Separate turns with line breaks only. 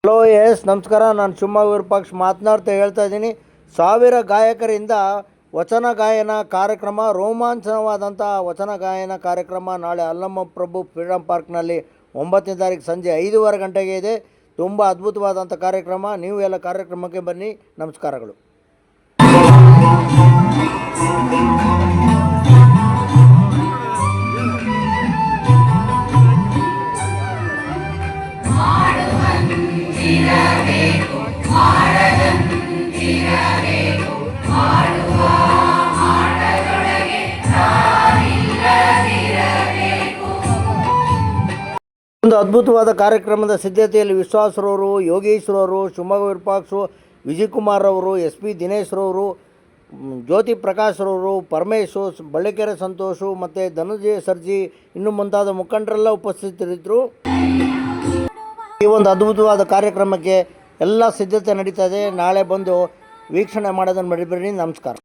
Hello S ನಮಸ್ಕಾರ. ನಾನು ಶಿವಮೊಗ್ಗ ವಿರೂಪಾಕ್ಷ ಮಾತನಾಡ್ತಾ ಹೇಳ್ತಾ ಇದ್ದೀನಿ. 1000 ಗಾಯಕರಿಂದ ವಚನ ಗಾಯನ ಕಾರ್ಯಕ್ರಮ, ರೋಮಾಂಚನವಾದಂಥ ವಚನ ಗಾಯನ ಕಾರ್ಯಕ್ರಮ ನಾಳೆ ಅಲ್ಲಮ್ಮ ಪ್ರಭು ಫ್ರೀಡಮ್ ಪಾರ್ಕ್ನಲ್ಲಿ 9ನೇ ತಾರೀಕು ಸಂಜೆ 5:15 ಗಂಟೆಗೆ ಇದೆ. ತುಂಬ ಅದ್ಭುತವಾದಂಥ ಕಾರ್ಯಕ್ರಮ. ನೀವು ಎಲ್ಲ ಕಾರ್ಯಕ್ರಮಕ್ಕೆ ಬನ್ನಿ. ನಮಸ್ಕಾರಗಳು. ಒಂದು ಅದ್ಭುತವಾದ ಕಾರ್ಯಕ್ರಮದ ಸಿದ್ಧತೆಯಲ್ಲಿ ವಿಶ್ವಾಸರವರು, ಯೋಗೇಶ್ವರವರು, ಶಿವಮೊಗ್ಗ ವಿರೂಪಾಕ್ಷು, ವಿಜಯಕುಮಾರ್ ಅವರು, SP ದಿನೇಶ್ರವರು, ಜ್ಯೋತಿ ಪ್ರಕಾಶ್ರವರು, ಪರಮೇಶು, ಬಳ್ಳಿಕೆರೆ ಸಂತೋಷು ಮತ್ತು ಧನುಂಜಯ ಸರ್ಜಿ ಇನ್ನು ಮುಂತಾದ ಮುಖಂಡರೆಲ್ಲ ಉಪಸ್ಥಿತರಿದ್ದರು. ಈ ಒಂದು ಅದ್ಭುತವಾದ ಕಾರ್ಯಕ್ರಮಕ್ಕೆ ಎಲ್ಲ ಸಿದ್ಧತೆ ನಡೀತಾ ಇದೆ. ನಾಳೆ ಬಂದು ವೀಕ್ಷಣೆ ಮಾಡೋದನ್ನು ಮರಿಬೇಡಿ. ನಮಸ್ಕಾರ.